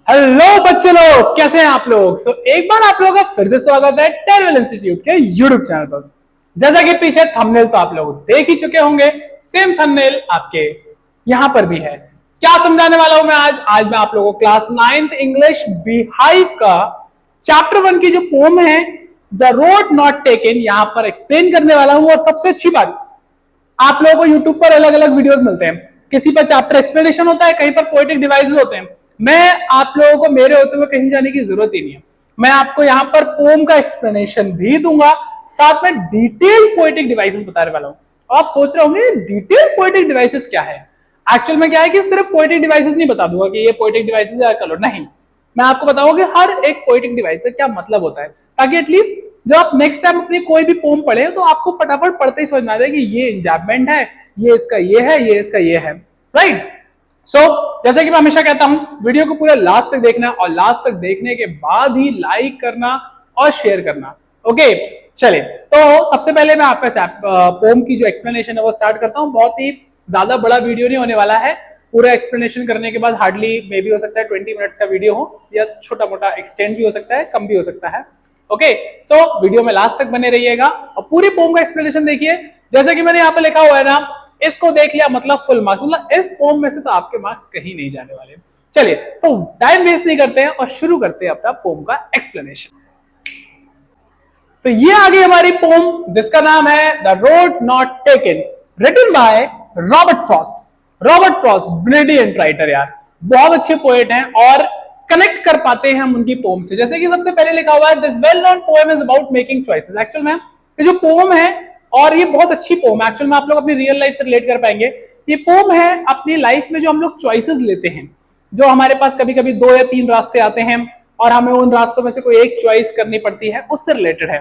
Hello बच्चे लोग, कैसे हैं आप लोग। एक बार आप लोगों का फिर से स्वागत है टेरवेल इंस्टीट्यूट के यूट्यूब चैनल पर। जैसा कि पीछे थंबनेल तो आप लोग देख ही चुके होंगे, सेम थंबनेल आपके यहां पर भी है। क्या समझाने वाला हूं मैं आज मैं आप लोगों को क्लास 9th इंग्लिश बीहाइव का चैप्टर 1 की जो पोम है द रोड नॉट टेकन यहां पर एक्सप्लेन करने वाला हूं। और सबसे अच्छी बात, आप लोगों को यूट्यूब पर अलग अलग वीडियोस मिलते हैं, किसी पर चैप्टर एक्सप्लेनेशन होता है, कहीं पर पोएटिक डिवाइसेस होते हैं। मैं आप लोगों को मेरे होते हुए कहीं जाने की जरूरत ही नहीं है। मैं आपको यहाँ पर पोम का एक्सप्लेनेशन भी दूंगा, साथ में डिटेल पोएटिक डिवाइसेस बताने वाला हूं। आप सोच रहे होंगे डिटेल पोएटिक डिवाइसेस क्या है। एक्चुअल में क्या है कि सिर्फ पोएटिक डिवाइसेस नहीं बता दूंगा कि ये पोएटिक डिवाइसेस है कलर, नहीं। मैं आपको बताऊंगा कि हर एक पोएटिक डिवाइस से क्या मतलब होता है, ताकि एटलीस्ट जब आप नेक्स्ट टाइम अपनी कोई भी पोम पढ़े तो आपको फटाफट पढ़ते ही समझ में आ जाए कि ये इंजैपमेंट है, ये इसका ये है, ये इसका ये है। राइट। जैसे कि मैं हमेशा कहता हूं, वीडियो को पूरा लास्ट तक देखना और लास्ट तक देखने के बाद ही लाइक करना और शेयर करना। ओके, चलिए। तो सबसे पहले मैं आपका पोम की जो एक्सप्लेनेशन है वो स्टार्ट करता हूं। बहुत ही ज्यादा बड़ा वीडियो नहीं होने वाला है। पूरा एक्सप्लेनेशन करने के बाद हार्डली मे भी हो सकता है 20 मिनट्स का वीडियो हो, या छोटा मोटा एक्सटेंड भी हो सकता है, कम भी हो सकता है। ओके, वीडियो में लास्ट तक बने रहिएगा और पूरी पोम का एक्सप्लेनेशन देखिए। जैसे कि मैंने यहाँ पे लिखा हुआ है ना, इसको देख लिया मतलब फुल मार्क्स, मतलब इस पोम में से तो आपके मार्क्स कहीं नहीं जाने वाले। चलिए, तो टाइम वेस्ट नहीं करते हैं और शुरू करते हैं अपना पोम का एक्सप्लेनेशन। तो ये आ गई हमारी पोम, जिसका नाम है the road not taken, written by Robert Frost. Robert Frost brilliant writer यार, बहुत अच्छे पोएट हैं और कनेक्ट कर पाते हैं हम उनकी पोम से। जैसे कि सबसे पहले लिखा हुआ है this well known poem is about making choices. Actual में ये जो पोम है, और ये बहुत अच्छी पोम है, एक्चुअल में आप लोग अपनी रियल लाइफ से रिलेट कर पाएंगे। ये पोम है अपनी लाइफ में जो हम लोग चॉइसेस लेते हैं, जो हमारे पास कभी कभी 2 या 3 रास्ते आते हैं और हमें उन रास्तों में से कोई एक चॉइस करनी पड़ती है, उससे रिलेटेड है।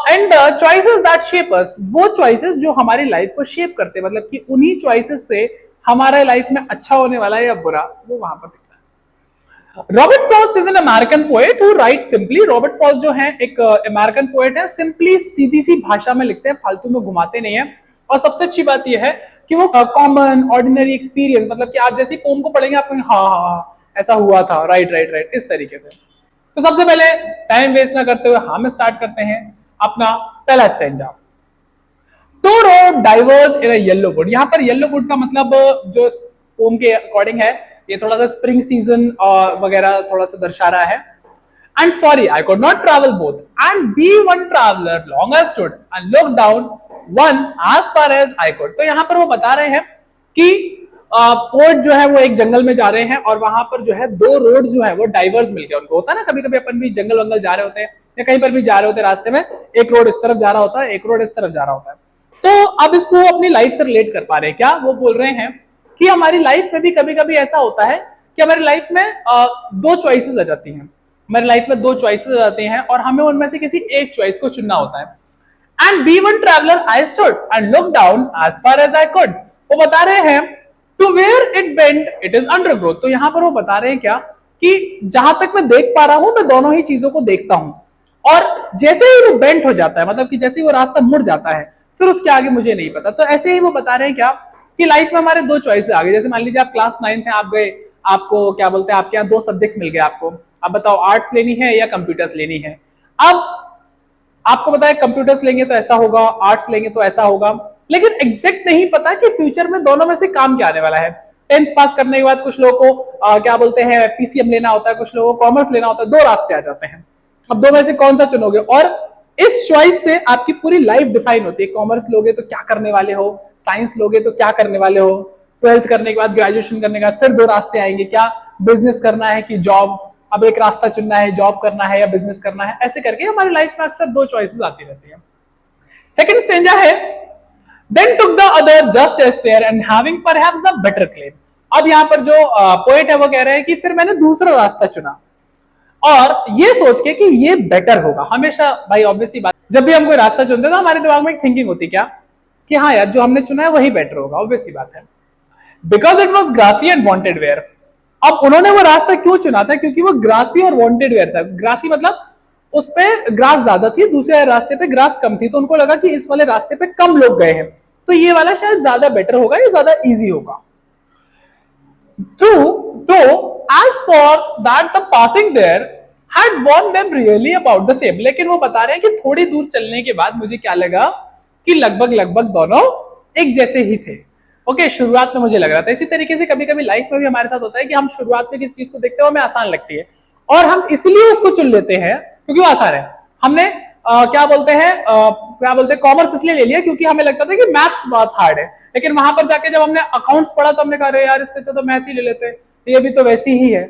एंड चॉइसेस दैट शेप अस, वो चॉइसेस जो हमारी लाइफ को शेप करते हैं, मतलब कि उन्हीं चॉइसेस से हमारे लाइफ में अच्छा होने वाला है या बुरा, वो वहां पर दिखता है। Robert Frost is an American poet who right simply. Robert Frost जो है एक अमेरिकन पोएट है, सिंपली सीधी सी भाषा में लिखते हैं, फालतू में घुमाते नहीं है। और सबसे अच्छी बात यह है कि वो कॉमन ऑर्डिनरी एक्सपीरियंस, मतलब कि आप जैसी पोम को पढ़ेंगे आपको हाँ हाँ हाँ ऐसा हुआ था, राइट राइट राइट, इस तरीके से। तो सबसे पहले टाइम वेस्ट ना करते हुए हम स्टार्ट करते हैं अपना पहला stanza. Two road diverse in a yellow wood. यहां पर येलो वुड का मतलब जो पोम के अकॉर्डिंग है, ये थोड़ा सा स्प्रिंग सीजन वगैरह थोड़ा सा दर्शा रहा है। And sorry I could not travel both and be one traveller long I stood and look down one as far as I could. तो यहां पर वो बता रहे हैं कि पोर्ट जो है वो एक जंगल में जा रहे हैं और वहां पर जो है 2 रोड जो है वो डाइवर्स मिल गए उनको। होता है ना, कभी कभी अपन भी जंगल वंगल जा रहे होते हैं या कहीं पर भी जा रहे होते हैं, रास्ते में एक रोड इस तरफ जा रहा होता है, एक रोड इस तरफ जा रहा होता है। तो अब इसको अपनी लाइफ से रिलेट कर पा रहे हैं। क्या वो बोल रहे हैं कि हमारी लाइफ में भी कभी कभी ऐसा होता है कि हमारी लाइफ में 2 चॉइसेस आ जाती हैं। हमारी लाइफ में 2 चॉइसेस आ जाती हैं और हमें उनमें से किसी एक चॉइस को चुनना होता है। And be one traveller I stood and look down as far as I could. वो बता रहे हैं to where it bend it is undergrowth. तो यहां पर वो बता रहे हैं क्या कि जहां तक मैं देख पा रहा हूं, मैं दोनों ही चीजों को देखता हूं, और जैसे ही वो बेंट हो जाता है, मतलब कि जैसे ही वो रास्ता मुड़ जाता है, फिर उसके आगे मुझे नहीं पता। तो ऐसे ही वो बता रहे हैं क्या कि लाइफ में हमारे 2 चॉइस आ गए। जैसे मान लीजिए आप क्लास 9th है, आप गए, आपको क्या बोलते हैं, आपके यहाँ 2 सब्जेक्ट्स मिल गए आपको। अब बताओ आर्ट्स लेनी है या कंप्यूटर्स लेनी है। अब आपको पता है कंप्यूटर्स लेंगे तो ऐसा होगा, आर्ट्स लेंगे तो ऐसा होगा, लेकिन एग्जैक्ट नहीं पता कि फ्यूचर में दोनों में से काम क्या आने वाला है। 10th पास करने के बाद कुछ लोगों को क्या बोलते हैं पीसीएम लेना होता है, कुछ लोगों को कॉमर्स लेना होता है, 2 रास्ते आ जाते हैं। अब 2 में से कौन सा चुनोगे, और इस चॉइस से आपकी पूरी लाइफ डिफाइन होती है। कॉमर्स लोगे तो क्या करने वाले हो, साइंस लोगे तो क्या करने वाले हो, 12th करने के बाद, ग्रेजुएशन करने के बाद फिर 2 रास्ते आएंगे, क्या बिजनेस करना है कि जॉब। अब एक रास्ता चुनना है, जॉब करना है या बिजनेस करना है। ऐसे करके हमारी लाइफ में अक्सर 2 चॉइसेस आती रहती है। सेकंड स्टेंजा है then took the other just as fair and having perhaps the better claim. अब यहां पर जो पोएट है वो कह रहे हैं कि फिर मैंने दूसरा रास्ता चुना और ये सोच के कि ये बेटर होगा। हमेशा भाई ऑब्वियसली बात, जब भी हम कोई रास्ता चुनते हैं तो हमारे दिमाग में एक थिंकिंग होती है क्या कि हाँ यार जो हमने चुना है वही बेटर होगा, ऑब्वियसली बात है। Because it was grassy and wanted wear. अब उन्होंने वो रास्ता क्यों चुना था, क्योंकि वो ग्रासी और वांटेड वेयर था। ग्रासी मतलब उस पे ग्रास ज्यादा थी, दूसरे रास्ते पे ग्रास कम थी, तो उनको लगा कि इस वाले रास्ते पे कम लोग गए हैं तो ये वाला शायद ज्यादा बेटर होगा, ये ज्यादा इजी होगा। though as for that the passing there had warned them really about the same, लेकिन वो बता रहे हैं कि थोड़ी दूर चलने के बाद मुझे क्या लगा कि लगभग लगभग दोनों एक जैसे ही थे। ओके, शुरुआत में मुझे लग रहा था। इसी तरीके से कभी कभी लाइफ में भी हमारे साथ होता है कि हम शुरुआत में किसी चीज को देखते हो हमें आसान लगती है और हम इसलिए उसको चुन लेते हैं क्योंकि वो आसान है। हमने क्या बोलते हैं कॉमर्स इसलिए ले लिया क्योंकि हमें लगता था कि मैथ्स बहुत हार्ड है, लेकिन वहां पर जाके जब हमने अकाउंट्स पढ़ा तो हमने कहा यार इससे अच्छा तो मैथ ही ले लेते हैं, ये भी तो वैसी ही है,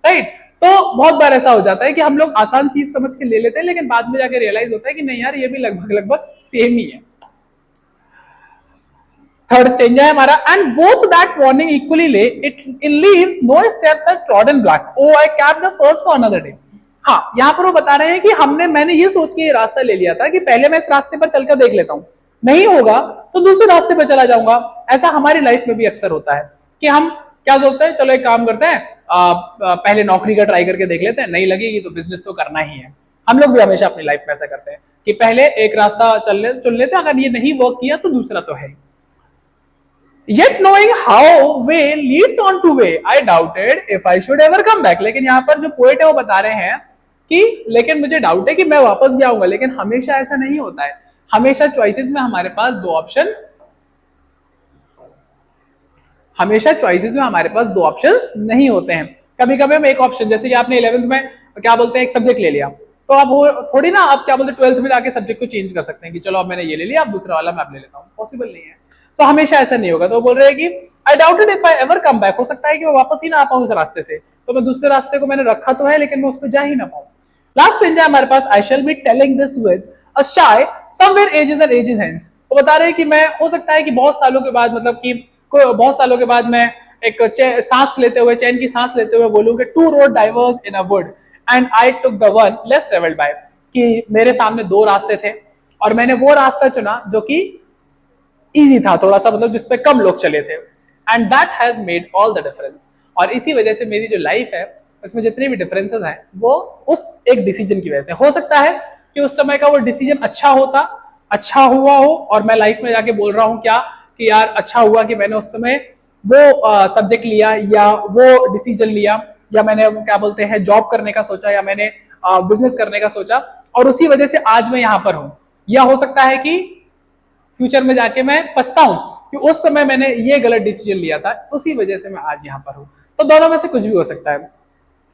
राइट। तो बहुत बार ऐसा हो जाता है कि हम लोग आसान चीज समझ के ले लेते हैं लेकिन बाद में जाके रियलाइज होता है कि नहीं यार ये भी लगभग लगभग सेम ही है। थर्ड स्टेंजा है हमारा, and both that warning equally lay it in leaves no steps are trodden black O I kept the first for another day. हाँ, यहाँ पर वो बता रहे हैं कि मैंने ये सोच के ये रास्ता ले लिया था कि पहले मैं इस रास्ते पर चलकर देख लेता हूं, नहीं होगा तो दूसरे रास्ते पर चला जाऊंगा। ऐसा हमारी लाइफ में भी अक्सर होता है कि हम क्या सोचते हैं, चलो एक काम करते हैं, पहले नौकरी का ट्राई करके देख लेते हैं, नहीं लगेगी तो बिजनेस तो करना ही है। हम लोग भी हमेशा अपनी लाइफ में ऐसा करते हैं कि पहले एक रास्ता चुन लेते हैं, अगर ये नहीं वर्क किया तो दूसरा तो है। Yet knowing how way leads on to way, I doubted if I should ever come back। लेकिन यहाँ पर जो पोएट है वो बता रहे हैं कि लेकिन मुझे डाउट है कि मैं वापस भी आऊंगा, लेकिन हमेशा ऐसा नहीं होता है। हमेशा चॉइसेस में हमारे पास दो ऑप्शंस नहीं होते हैं। कभी कभी हम एक ऑप्शन, जैसे कि आपने 11th में क्या बोलते हैं एक सब्जेक्ट ले लिया, तो अब वो थोड़ी ना आप क्या बोलते हैं 12th में जाके सब्जेक्ट को चेंज कर सकते हैं कि चलो अब मैंने ये ले लिया अब दूसरा वाला मैं अब ले लेता हूँ, पॉसिबल नहीं है। तो हमेशा ऐसा नहीं होगा। तो बोल रहे हैं कि आई doubted if I ever come back, हो सकता है कि मैं वापस ही ना आ पाऊं इस रास्ते से, तो मैं दूसरे रास्ते को मैंने रखा तो है लेकिन मैं उस पर जा ही ना पाऊं। लास्ट स्टेंजा हमारे पास, I shall be telling this with a sigh somewhere ages and ages hence. वो बता रहे हैं कि मैं हो सकता है कि बहुत सालों के बाद, मतलब कि बहुत सालों के बाद मैं एक सांस लेते हुए, चैन की सांस लेते हुए बोलूं कि two road diverse in a wood and I took the one less travelled by, कि मेरे सामने दो रास्ते थे और मैंने वो रास्ता चुना जो कि इजी था थोड़ा सा, मतलब जिसपे कम लोग चले थे, and that has made all the difference. और इसी वजह से मेरी जो लाइफ है उसमें जितने भी डिफरेंसेस हैं वो उस एक डिसीजन की वजह से। हो सकता है कि उस समय का वो डिसीजन अच्छा हुआ हो और मैं लाइफ में जाके बोल रहा हूं क्या कि यार अच्छा हुआ कि मैंने उस समय वो सब्जेक्ट लिया या वो डिसीजन लिया, या मैंने क्या बोलते हैं जॉब करने का सोचा, या मैंने बिजनेस करने का सोचा और उसी वजह से आज मैं यहां पर हूं। या हो सकता है कि फ्यूचर में जाके मैं पछताऊं कि उस समय मैंने ये गलत डिसीजन लिया था, उसी वजह से मैं आज यहां पर हूं। तो दोनों में से कुछ भी हो सकता है।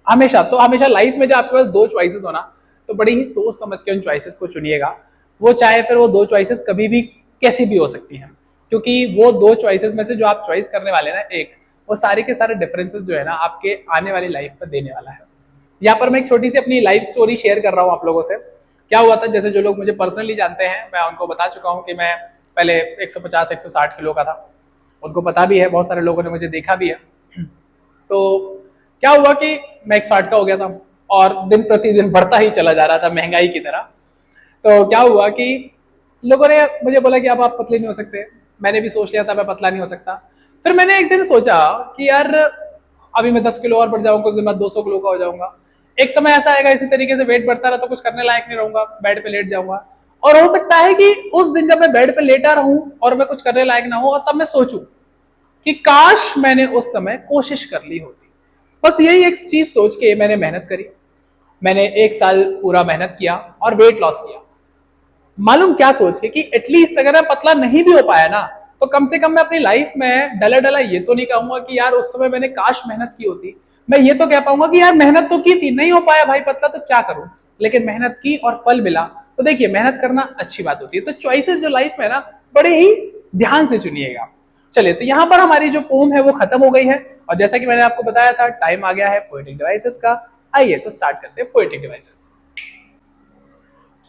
हमेशा लाइफ में जब आपके पास दो चॉइसेस होना तो बड़ी ही सोच समझ के उन चॉइसेस को चुनिएगा। वो चाहे फिर वो दो चॉइसेस कभी भी कैसी भी हो सकती हैं, क्योंकि वो दो चॉइसेस में से जो आप चॉइस करने वाले ना एक, वो सारे के सारे डिफरेंसेस जो है ना आपके आने वाली लाइफ पर देने वाला है। यहाँ पर मैं एक छोटी सी अपनी लाइफ स्टोरी शेयर कर रहा हूँ आप लोगों से। क्या हुआ था, जैसे जो लोग मुझे पर्सनली जानते हैं मैं उनको बता चुका हूँ कि मैं पहले 150-160 किलो का था, उनको पता भी है, बहुत सारे लोगों ने मुझे देखा भी है। तो क्या हुआ कि मैं 160 का हो गया था और दिन प्रतिदिन बढ़ता ही चला जा रहा था महंगाई की तरह। तो क्या हुआ कि लोगों ने मुझे बोला कि अब आप पतले नहीं हो सकते। मैंने भी सोच लिया था मैं पतला नहीं हो सकता। फिर मैंने एक दिन सोचा कि यार अभी मैं 10 किलो और बढ़ जाऊंगा, कुछ दिन बाद 200 किलो का हो जाऊंगा। एक समय ऐसा आएगा इसी तरीके से वेट बढ़ता रहा तो कुछ करने लायक नहीं रहूंगा, बेड पे लेट जाऊंगा। और हो सकता है कि उस दिन जब मैं बेड पे लेटा रहूं और मैं कुछ करने लायक ना हो, और तब मैं सोचूं कि काश मैंने उस समय कोशिश कर ली होती। बस यही एक चीज सोच के मैंने मेहनत करी। मैंने 1 साल पूरा मेहनत किया और वेट लॉस किया। मालूम क्या सोच के कि एटलीस्ट अगर मैं पतला नहीं भी हो पाया ना तो कम से कम मैं अपनी लाइफ में डला ये तो नहीं कहूंगा कि यार उस समय मैंने काश मेहनत की होती। मैं ये तो कह पाऊंगा कि यार मेहनत तो की थी, नहीं हो पाया भाई पतला तो क्या करूं, लेकिन मेहनत की और फल मिला। तो देखिए मेहनत करना अच्छी बात होती है। तो चॉइसेस जो लाइफ में ना बड़े ही ध्यान से चुनिएगा। चलिए, तो यहाँ पर हमारी जो पोम है वो खत्म हो गई है और जैसा कि मैंने आपको बताया था टाइम आ गया है पोएटिक डिवाइसेस का। आइए तो स्टार्ट करते हैं पोएटिक डिवाइसेस।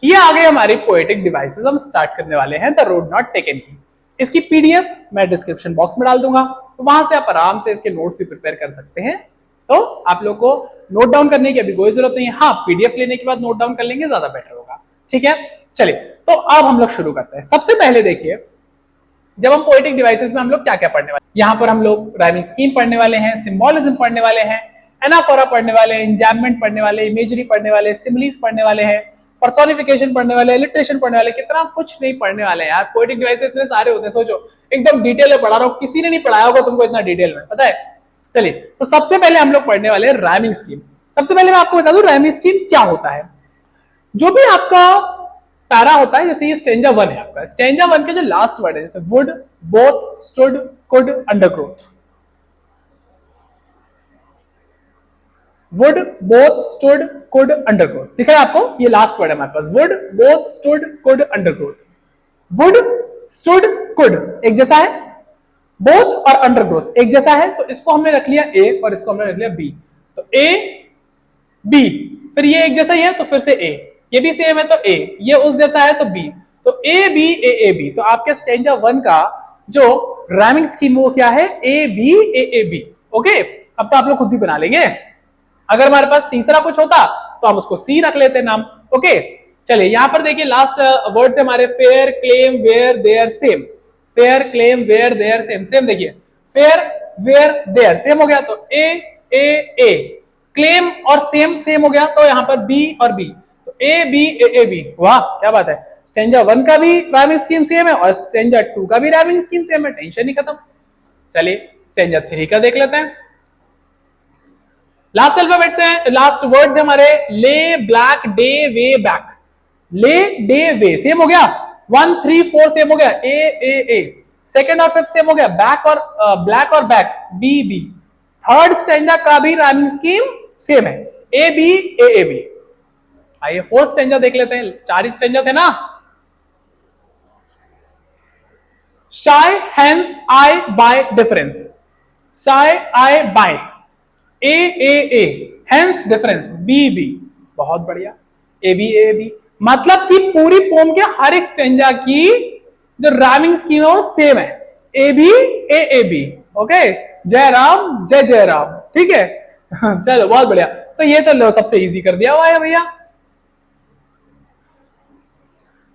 ये आ गए हमारी पोएटिक डिवाइसेस। हम स्टार्ट करने वाले हैं द रोड नॉट टेकन की। इसकी पीडीएफ मैं डिस्क्रिप्शन बॉक्स में डाल दूंगा, तो वहां से आप आराम से इसके नोट्स भी प्रिपेयर कर सकते हैं। तो आप लोग को नोट डाउन करने की अभी कोई जरूरत नहीं है। हाँ, पीडीएफ लेने के बाद नोट डाउन कर लेंगे ज्यादा बेटर होगा। ठीक है, चलिए तो अब हम लोग शुरू करते हैं। सबसे पहले देखिए, जब हम पोएटिक डिवाइसेस में हम लोग क्या क्या पढ़ने वाले, यहाँ पर हम लोग राइमिंग स्कीम पढ़ने वाले हैं, सिंबॉलिज्म पढ़ने वाले हैं, एनाफोरा पढ़ने वाले हैं, इंजैम्पमेंट पढ़ने वाले, इमेजरी पढ़ने वाले, सिमिलीज पढ़ने वाले हैं, पर्सोनिफिकेशन पढ़ने वाले, इलिट्रेशन पढ़ने वाले। कितना कुछ नहीं पढ़ने वाले हैं यार। पोएटिक डिवाइसेस इतने सारे होते हैं, सोचो एकदम डिटेल में पढ़ा रहा हूँ। किसी ने नहीं पढ़ाया होगा तुमको इतना डिटेल में, पता है। चलिए, तो सबसे पहले हम लोग पढ़ने वाले हैं राइमिंग स्कीम। सबसे पहले मैं आपको बता दूं राइमिंग स्कीम क्या होता है। जो भी आपका पैरा होता है, जैसे ये स्टेंजा 1 है आपका, स्टेंजा 1 के जो लास्ट वर्ड है, जैसे wood, both, stood, could, undergrowth, wood, both, stood, could, undergrowth, दिखा है आपको? ये लास्ट वर्ड है हमारे पास, wood, both, stood, could, undergrowth. Wood, stood, could एक जैसा है, बोथ और अंडरग्रोथ एक जैसा है, तो इसको हमने रख लिया ए और इसको हमने रख लिया बी। तो ए बी, फिर ये एक जैसा ही है तो फिर से ए, ये भी सेम है तो ए, ये उस जैसा है तो बी, तो ए बी ए ए बी। तो आपके स्टेंजा 1 का जो राइमिंग स्कीम वो क्या है? A B A A B. Okay, अब तो आप लोग खुद ही बना लेंगे। अगर हमारे पास तीसरा कुछ होता तो हम उसको सी रख लेते नाम। ओके, चलिए यहां पर देखिए लास्ट वर्ड से हमारे fair, claim, where, there, same. Fair, claim, where, there, same. Same देखिए, फेयर, वेयर, देयर सेम हो गया तो ए ए ए, क्लेम और सेम सेम हो गया तो यहां पर बी और बी, तो ए बी ए ए बी। वाह क्या बात है, स्टेंजा 1 का भी राइमिंग स्कीम सेम है और स्टेंजा 2 का भी राइमिंग स्कीम सेम है, टेंशन ही खत्म। चलिए स्टेंजा 3 का देख लेते हैं। लास्ट अल्फाबेट्स हैं, लास्ट वर्ड्स हैं हमारे, lay, black, day, way, back. Lay, day, way same हो गया, 1 3 4 सेम हो गया, ए ए ए। सेकंड और फिफ्थ सेम हो गया, बैक और ब्लैक और back, B B. Third stanza का भी राइमिंग स्कीम सेम है, A B A A B. आइए फोर्थ स्टेंजा देख लेते हैं, 4 ही स्टेंजा थे ना। शाय, hence, I, bye, difference. Shy, I, bye, A A A, hence, difference, B B. बहुत बढ़िया, ए बी ए बी, मतलब कि पूरी पोम के हर एक स्टेंजा की जो राइमिंग स्कीम है वो सेम है, A B A A B. Okay, जय राम जय जय राम, ठीक है। चलो बहुत बढ़िया, तो ये तो लो सबसे इजी कर दिया हुआ है भैया।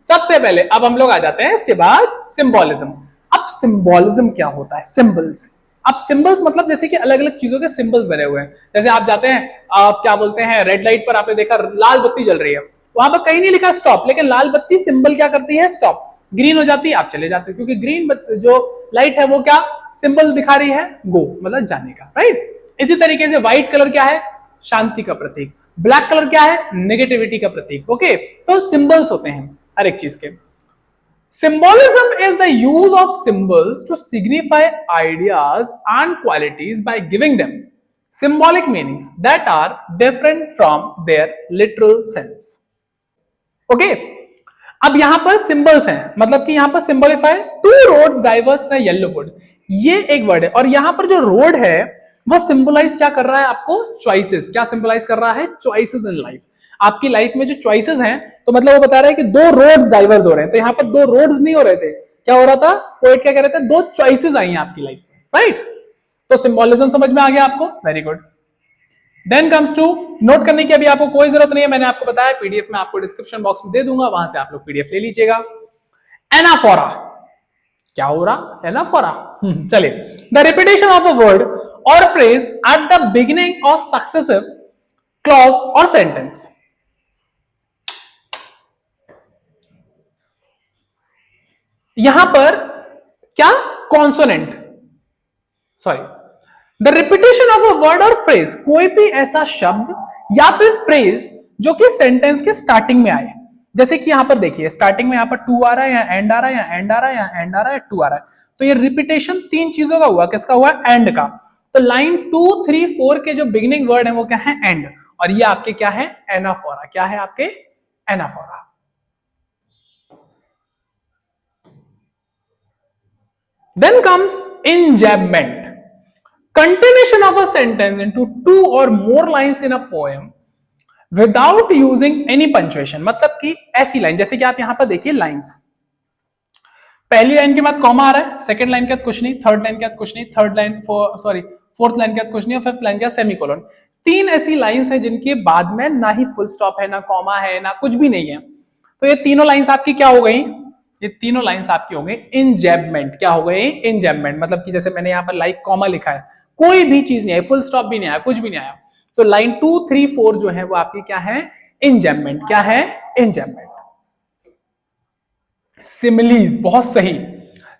सबसे पहले अब हम लोग आ जाते हैं इसके बाद सिंबोलिज्म। अब सिंबोलिज्म क्या होता है? सिंबल्स। अब सिंबल्स मतलब जैसे कि अलग अलग चीजों के सिंबल्स बने हुए हैं। जैसे आप जाते हैं, आप क्या बोलते हैं, रेड लाइट पर आपने देखा लाल बत्ती जल रही है, वहां पर कहीं नहीं लिखा स्टॉप, लेकिन लाल बत्ती सिंबल क्या करती है? स्टॉप। ग्रीन हो जाती है, आप चले जाते हो, क्योंकि ग्रीन जो लाइट है वो क्या सिंबल दिखा रही है? गो, मतलब जाने का, राइट। इसी तरीके से व्हाइट कलर क्या है? शांति का प्रतीक। ब्लैक कलर क्या है? नेगेटिविटी का प्रतीक। ओके, तो सिंबल्स होते हैं हर एक चीज के। Symbolism is the use of symbols to signify ideas and qualities by giving them symbolic meanings that are different from their literal sense. Okay? अब यहां पर सिंबल्स हैं, मतलब कि यहां पर symbolize two roads diverged in yellow wood, ये एक वर्ड है। और यहां पर जो रोड है वो सिंबलाइज क्या कर रहा है आपको? चॉइसेस। क्या सिंबलाइज कर रहा है? Choices in life. आपकी लाइफ में जो चॉइसेस हैं, तो मतलब वो बता रहा है कि दो रोड्स डाइवर्स हो रहे हैं, तो यहां पर दो रोड्स नहीं हो रहे थे, क्या हो रहा था? पोएट क्या कह रहे थे? दो चॉइसेस आई हैं आपकी लाइफ में, राइट। तो सिंबोलिज्म समझ में आ गया आपको? Very good. Then comes to, note करने की अभी आपको कोई जरूरत नहीं है, मैंने आपको बताया पीडीएफ में आपको डिस्क्रिप्शन बॉक्स में दे दूंगा, वहां से आप लोग पीडीएफ ले लीजिएगा। एनाफोरा, क्या हो रहा? एनाफोरा। चलिए, the repetition of a word or phrase at the beginning of successive clause or sentence. यहां पर क्या? Consonant, sorry, the repetition of a word or phrase, कोई भी ऐसा शब्द या फिर फ्रेज जो कि सेंटेंस के स्टार्टिंग में आए। जैसे कि यहां पर देखिए, स्टार्टिंग में यहां पर टू आ रहा है, या एंड आ रहा है, या एंड आ रहा है, या एंड आ रहा है, टू आ रहा है, तो ये रिपीटेशन तीन चीजों का हुआ। किसका हुआ? एंड का। तो लाइन 2 3 4 के जो बिगिनिंग वर्ड है वो क्या है? एंड। और ये आपके क्या है? एनाफोरा। क्या है आपके? Anaphora. Then comes enjambment, continuation of a sentence into two or more lines in a poem without using any punctuation। मतलब कि ऐसी लाइन, जैसे कि आप यहां पर देखिए लाइंस, पहली लाइन के बाद कॉमा आ रहा है, सेकंड लाइन के बाद कुछ नहीं, थर्ड लाइन के बाद कुछ नहीं, third line sorry fourth line के बाद कुछ नहीं, और फिफ्थ लाइन के बाद सेमीकोलन। तीन ऐसी लाइंस है जिनके बाद में ना ही फुल स्टॉप है, ना कॉमा है, ना कुछ भी नहीं है। तो ये तीनों लाइंस आपकी क्या हो गई? ये तीनों लाइंस आपकी हो गई इंजैम्पमेंट। क्या हो गई? इंजैम्पमेंट। मतलब कि जैसे मैंने यहां पर लाइक कॉमा लिखा है, कोई भी चीज नहीं आई, फुल स्टॉप भी नहीं आया, कुछ भी नहीं आया, तो लाइन 2 3 4 जो है वो आपकी क्या है? इंजैम्पमेंट। क्या है? इंजैम्पमेंट। सिमिलीज, बहुत सही।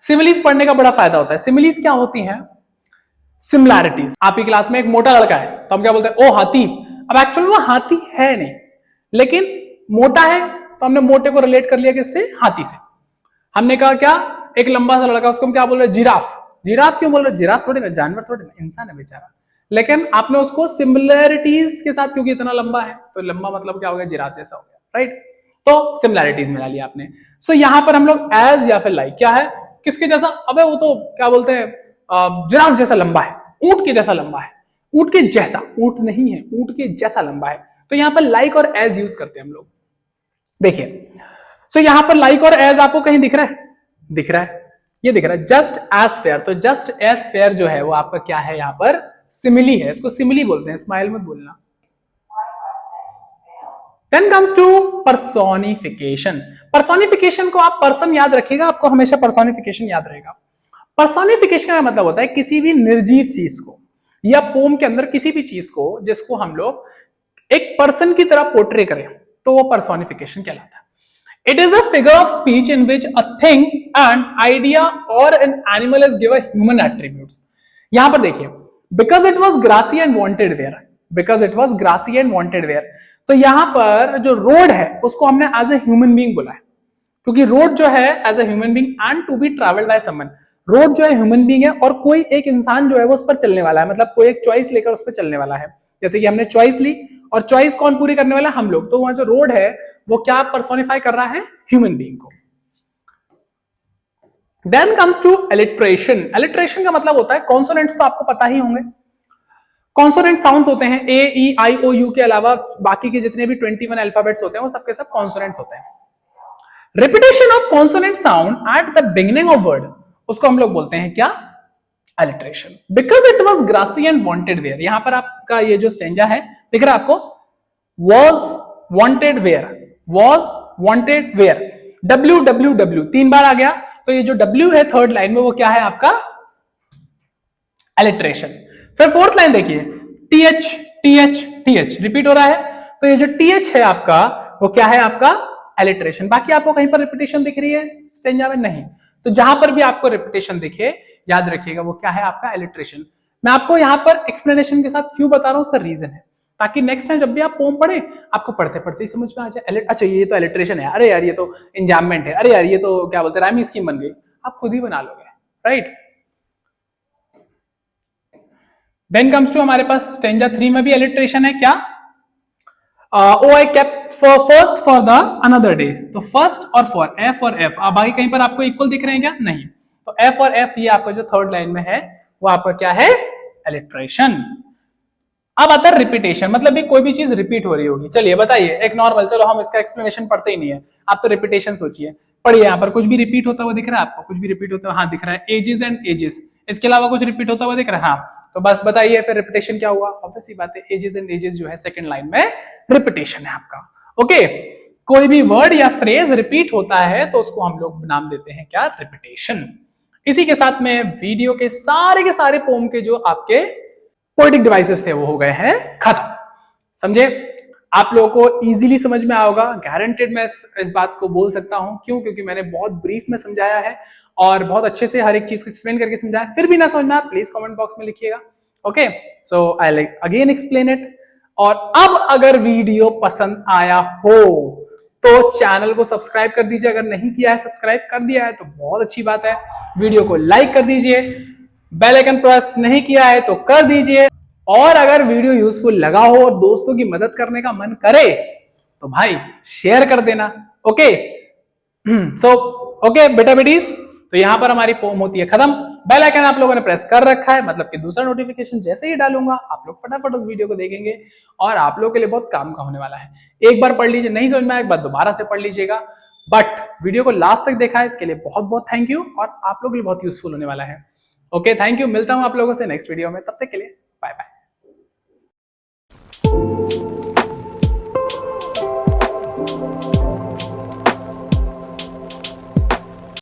सिमिलीज पढ़ने का बड़ा फायदा होता है। सिमिलीज क्या होती हैं? सिमिलैरिटीज। आपकी क्लास में एक मोटा लड़का है तो हम क्या बोलते हैं, ओ हाथी। अब एक्चुअली वो हाथी है नहीं, लेकिन मोटा है तो हमने मोटे को रिलेट कर लिया किससे, हाथी से। हमने कहा क्या, एक लंबा सा लड़का, उसको हम क्या बोल रहे हैं, जिराफ। जिराफ क्यों बोल रहे हैं, जिराफ थोड़ी ना, जानवर थोड़ी ना, इंसान है बेचारा। लेकिन आपने उसको सिमिलैरिटीज के साथ, क्योंकि इतना लंबा है तो लंबा मतलब क्या हो गया, जिराफ जैसा हो गया, राइट। तो सिमिलैरिटीज मिला लिया आपने। सो यहां पर हम लोग एज या फिर लाइक क्या है, किसके जैसा, अबे वो तो क्या बोलते हैं, जिराफ जैसा लंबा है, ऊंट के जैसा लंबा है, ऊंट के जैसा, ऊंट नहीं है, ऊंट के जैसा लंबा है। तो यहां पर लाइक और एज यूज करते हैं हम लोग। देखिए, सो यहां पर लाइक और एज आपको कहीं दिख रहा है, दिख रहा है, ये दिख रहा है, जस्ट एज फेयर। तो जस्ट एज फेयर जो है वो आपका क्या है, यहां पर सिमिली है, इसको सिमिली बोलते हैं, स्माइल मत बोलना। Then comes to personification. Personification को आप पर्सन याद रखिएगा, आपको हमेशा पर्सोनिफिकेशन याद रहेगा। पर्सोनिफिकेशन का मतलब होता है किसी भी निर्जीव चीज को या पोम के अंदर किसी भी चीज को जिसको हम लोग एक पर्सन की तरह पोर्ट्रे करें, तो वो पर्सोनिफिकेशन कहलाता है। It is the figure of speech in which a thing, an idea or an animal is given human attributes. यहां पर देखिए, because it was grassy and wanted wear, because it was grassy and wanted wear, तो यहां पर जो road है उसको हमने एज ए ह्यूमन बीइंग बोला है, क्योंकि रोड जो है as a human being and to be travelled by someone. Road जो है ह्यूमन बीइंग है और कोई एक इंसान जो है वो उस पर चलने वाला है, मतलब कोई एक चॉइस लेकर उस पर चलने वाला है। जैसे कि हमने चॉइस ली, और चॉइस कौन पूरी करने वाला, हम लोग। तो वहां जो रोड है वो क्या पर्सोनिफाई कर रहा है, ह्यूमन बीइंग को। Then comes to alliteration. Alliteration का मतलब होता है, कॉन्सोनेंट्स तो आपको पता ही होंगे, कॉन्सोनेंट साउंड होते हैं, ए ई आई ओ यू के अलावा बाकी के जितने भी 21 अल्फाबेट्स होते हैं वो सबके सब कॉन्सोनेंट्स होते हैं। Repetition of consonant sound at the beginning of word, उसको हम लोग बोलते हैं क्या, alliteration. Because it was grassy and wanted where, यहां पर आपका ये जो स्टेंजा है दिख रहा है आपको, was wanted where, was wanted where, W W W 3 बार आ गया, तो ये जो डब्ल्यू है थर्ड लाइन में वो क्या है आपका, एलिट्रेशन। फिर फोर्थ लाइन देखिए, T H T H T H repeat हो रहा है, तो ये जो टी एच है आपका वो क्या है आपका, एलिट्रेशन। बाकी आपको कहीं पर रिपीटेशन दिख रही है स्टेंजा में, नहीं। तो जहां पर भी आपको रिपीटेशन दिखे याद रखिएगा वो क्या है आपका, एलिट्रेशन। मैं आपको यहां पर एक्सप्लेनेशन के साथ क्यों बता रहा हूं, उसका रीजन है, ताकि नेक्स्ट टाइम जब भी आप पोम पढ़े आपको पढ़ते पढ़ते ही समझ में आ जाए, अच्छा ये तो एलिट्रेशन है, अरे यार ये तो इंजाममेंट है, अरे यार ये तो क्या बोलते हैं राइमिंग स्कीम बन गई, आप खुद ही बना लोगे, राइट। देन कम्स टू हमारे पास स्टेंजा 3 में भी एलिट्रेशन है, क्या, O I kept for first for the another day. तो फर्स्ट और फॉर, एफ और एफ, अब भाई कहीं पर आपको इक्वल दिख रहे हैं क्या, नहीं। तो एफ और एफ ये आपका जो थर्ड लाइन में है वो आपका क्या है, एलिट्रेशन। अब आता है रिपीटेशन, मतलब भी कोई भी चीज रिपीट हो रही होगी। चलिए बताइए एक नॉर्मल, चलो हम इसका एक्सप्लेनेशन पढ़ते ही नहीं है, आप तो रिपीटेशन सोचिए, पढ़िए। यहाँ पर कुछ भी रिपीट होता हुआ दिख रहा है आपको, कुछ भी रिपीट होता हुआ, हाँ दिख रहा है, एजेस एंड एजेस, इसके अलावा कुछ रिपीट होता हुआ दिख रहा है, हाँ। तो बस बताइए फिर रिपीटेशन क्या हुआ, ऑब्वियस सी बात है, एजेस एंड एजेस जो है सेकंड लाइन में रिपीटेशन है आपका, ओके। कोई भी वर्ड या फ्रेज रिपीट होता है तो उसको हम लोग नाम देते हैं क्या, रिपीटेशन। इसी के साथ में वीडियो के सारे पोम के जो आपके पोएटिक डिवाइसेस थे वो हो गए हैं खत्म, समझे। आप लोगों को इजीली समझ में आओगा, गारंटेड मैं इस बात को बोल सकता हूं, क्यों, क्योंकि मैंने बहुत ब्रीफ में समझाया है और बहुत अच्छे से हर एक चीज को एक्सप्लेन करके समझाया। फिर भी ना समझ में आया प्लीज कमेंट बॉक्स में लिखिएगा, okay. So I like again explain it. और अब अगर वीडियो पसंद आया हो तो चैनल को सब्सक्राइब कर दीजिए, अगर नहीं किया है सब्सक्राइब कर दिया है तो बहुत अच्छी बात है। वीडियो को लाइक कर दीजिए, बेल आइकन प्रेस नहीं किया है तो कर दीजिए, और अगर वीडियो यूजफुल लगा हो और दोस्तों की मदद करने का मन करे तो भाई शेयर कर देना, ओके। सो ओके बेटा बेटीज, तो यहां पर हमारी पोम होती है खत्म। बेल आइकन आप लोगों ने प्रेस कर रखा है, मतलब कि दूसरा नोटिफिकेशन जैसे ही डालूंगा आप लोग फटाफट उस वीडियो को देखेंगे और आप लोगों के लिए बहुत काम का होने वाला है। एक बार पढ़ लीजिए, नहीं समझ में आया एक बार दोबारा से पढ़ लीजिएगा, बट वीडियो को लास्ट तक देखा है इसके लिए बहुत बहुत थैंक यू, और आप लोगों के लिए बहुत यूजफुल होने वाला है, ओके। थैंक यू, मिलता हूं आप लोगों से नेक्स्ट वीडियो में, तब तक के लिए बाय बाय।